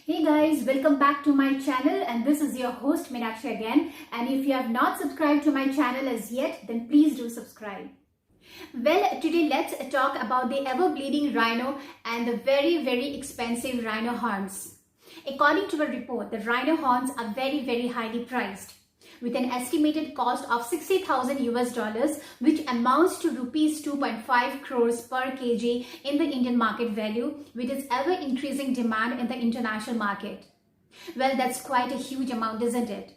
Hey guys, welcome back to my channel, and this is your host Meenakshi again. And if you have not subscribed to my channel as yet, then please do subscribe. Well, today let's talk about the ever-bleeding rhino and the very expensive rhino horns. According to a report, the rhino horns are very highly priced, with an estimated cost of $60,000, which amounts to rupees 2.5 crores per kg in the Indian market value, with its ever-increasing demand in the international market. Well, that's quite a huge amount, isn't it?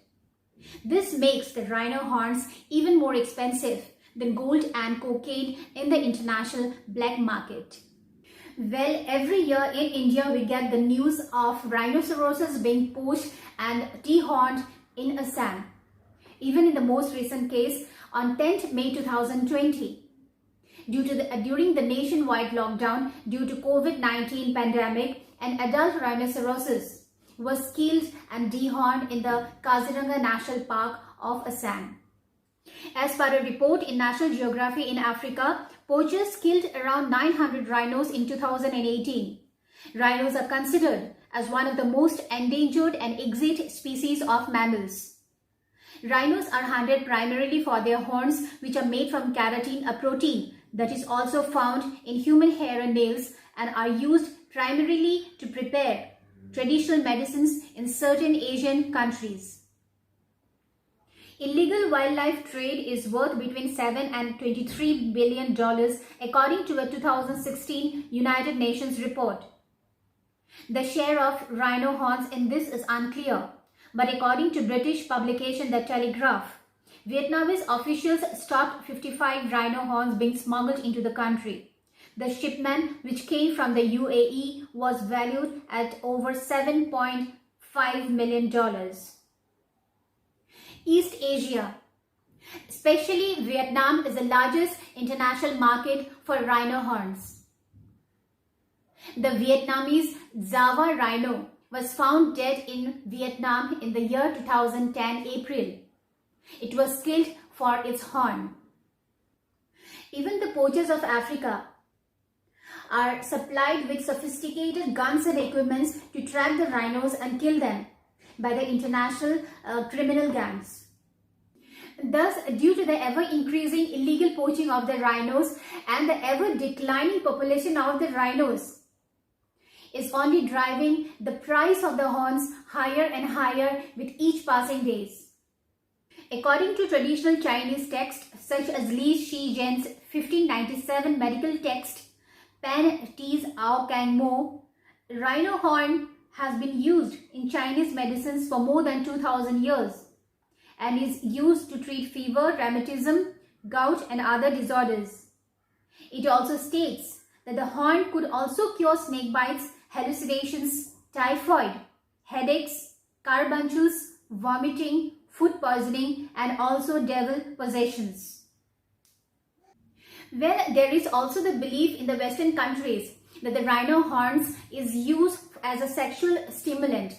This makes the rhino horns even more expensive than gold and cocaine in the international black market. Well, every year in India, we get the news of rhinoceroses being poached and dehorned in Assam. Even in the most recent case on 10th May 2020. During the nationwide lockdown due to COVID-19 pandemic, an adult rhinoceros was killed and dehorned in the Kaziranga National Park of Assam. As per a report in National Geography in Africa, poachers killed around 900 rhinos in 2018. Rhinos are considered as one of the most endangered and extinct species of mammals. Rhinos are hunted primarily for their horns, which are made from keratin, a protein that is also found in human hair and nails, and are used primarily to prepare traditional medicines in certain Asian countries. Illegal wildlife trade is worth between $7 and $23 billion according to a 2016 United Nations report. The share of rhino horns in this is unclear. But according to British publication The Telegraph, Vietnamese officials stopped 55 rhino horns being smuggled into the country. The shipment, which came from the UAE, was valued at over $7.5 million. East Asia, especially Vietnam, is the largest international market for rhino horns. The Vietnamese Java rhino was found dead in Vietnam in the year 2010 April. It was killed for its horn. Even the poachers of Africa are supplied with sophisticated guns and equipments to track the rhinos and kill them by the international criminal gangs. Thus, due to the ever-increasing illegal poaching of the rhinos and the ever-declining population of the rhinos, is only driving the price of the horns higher and higher with each passing days. According to traditional Chinese texts such as Li Shi Zhen's 1597 medical text, Pan Tis Ao Kang Mo, rhino horn has been used in Chinese medicines for more than 2000 years and is used to treat fever, rheumatism, gout and other disorders. It also states that the horn could also cure snake bites, hallucinations, typhoid, headaches, carbuncles, vomiting, food poisoning, and also devil possessions. Well, there is also the belief in the Western countries that the rhino horns is used as a sexual stimulant.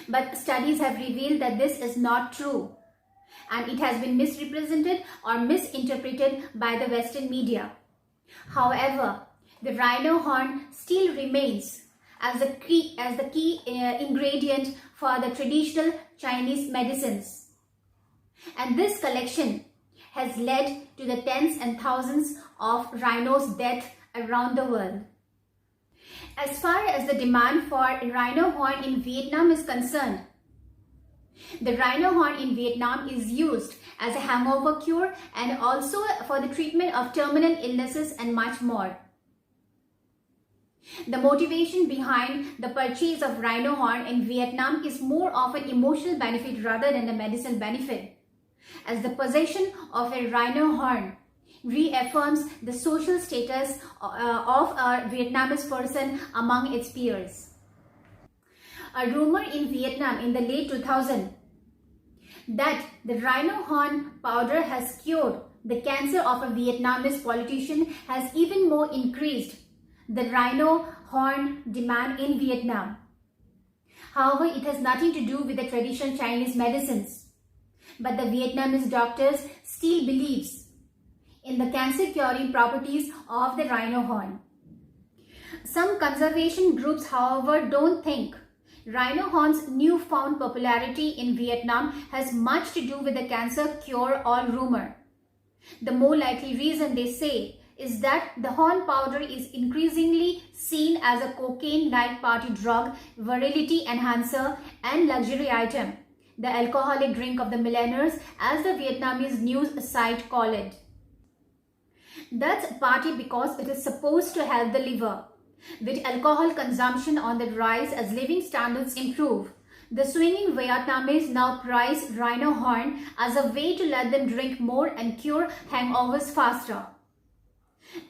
But studies have revealed that this is not true, and it has been misrepresented or misinterpreted by the Western media. However, the rhino horn still remains as the key ingredient for the traditional Chinese medicines. And this collection has led to the tens and thousands of rhinos' deaths around the world. As far as the demand for rhino horn in Vietnam is concerned, the rhino horn in Vietnam is used as a hangover cure and also for the treatment of terminal illnesses and much more. The motivation behind the purchase of rhino horn in Vietnam is more of an emotional benefit rather than a medicinal benefit, as the possession of a rhino horn reaffirms the social status of a Vietnamese person among its peers. A rumor in Vietnam in the late 2000s that the rhino horn powder has cured the cancer of a Vietnamese politician has even more increased the rhino horn demand in Vietnam. However, it has nothing to do with the traditional Chinese medicines, but the Vietnamese doctors still believes in the cancer curing properties of the rhino horn. Some conservation groups, however, don't think rhino horn's newfound popularity in Vietnam has much to do with the cancer cure-all rumor. The more likely reason, they say, is that the horn powder is increasingly seen as a cocaine-like party drug, virility enhancer, and luxury item, the alcoholic drink of the millennials, as the Vietnamese news site call it. That's partly because it is supposed to help the liver. With alcohol consumption on the rise as living standards improve, the swinging Vietnamese now prize rhino horn as a way to let them drink more and cure hangovers faster.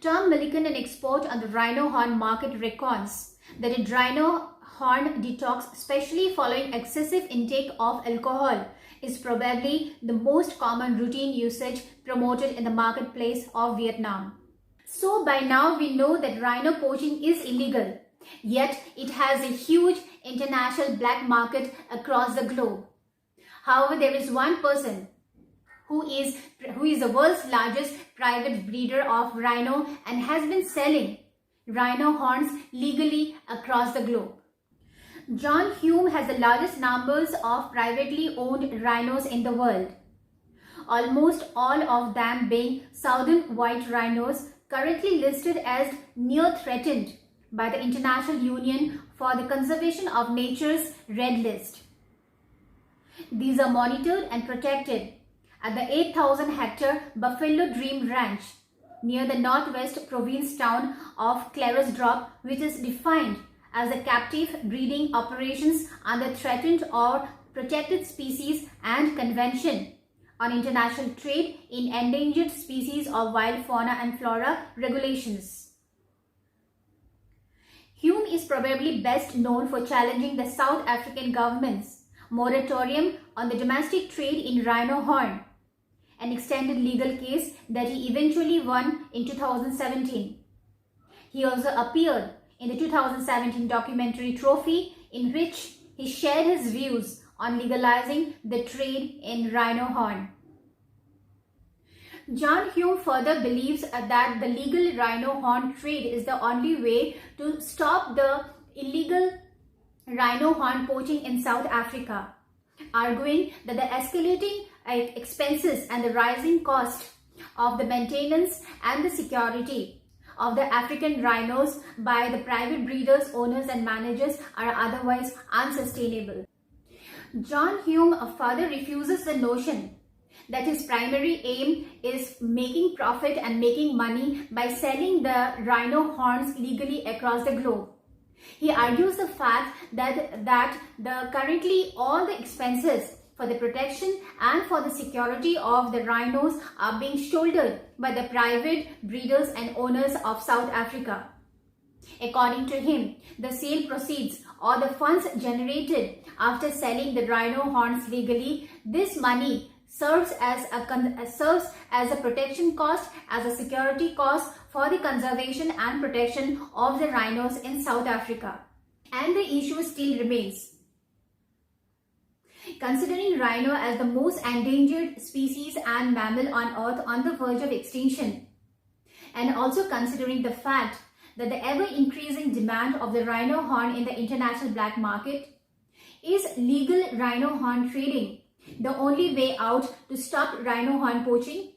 Tom Milliken, an expert on the rhino horn market, reckons that a rhino horn detox, especially following excessive intake of alcohol, is probably the most common routine usage promoted in the marketplace of Vietnam. So by now we know that rhino poaching is illegal, yet it has a huge international black market across the globe. However, there is one person who is the world's largest private breeder of rhino and has been selling rhino horns legally across the globe. John Hume has the largest numbers of privately owned rhinos in the world, almost all of them being southern white rhinos, currently listed as near threatened by the International Union for the Conservation of Nature's Red List. These are monitored and protected at the 8,000-hectare Buffalo Dream Ranch near the northwest province town of Claresdrop, which is defined as a captive breeding operations under threatened or protected species and Convention on International Trade in Endangered Species of Wild Fauna and Flora regulations. Hume is probably best known for challenging the South African government's moratorium on the domestic trade in rhino horn, an extended legal case that he eventually won in 2017. He also appeared in the 2017 documentary Trophy, in which he shared his views on legalizing the trade in rhino horn. John Hume further believes that the legal rhino horn trade is the only way to stop the illegal rhino horn poaching in South Africa, arguing that the escalating expenses and the rising cost of the maintenance and the security of the African rhinos by the private breeders, owners and managers are otherwise unsustainable. John Hume further refuses the notion that his primary aim is making profit and making money by selling the rhino horns legally across the globe. He argues the fact that currently all the expenses for the protection and for the security of the rhinos are being shouldered by the private breeders and owners of South Africa. According to him, the sale proceeds or the funds generated after selling the rhino horns legally, this money serves as a protection cost, as a security cost for the conservation and protection of the rhinos in South Africa. And the issue still remains. Considering rhino as the most endangered species and mammal on earth on the verge of extinction, and also considering the fact that the ever-increasing demand of the rhino horn in the international black market, is legal rhino horn trading the only way out to stop rhino horn poaching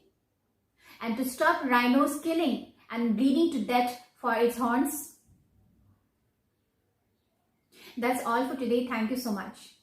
and to stop rhinos killing and bleeding to death for its horns? That's all for today. Thank you so much.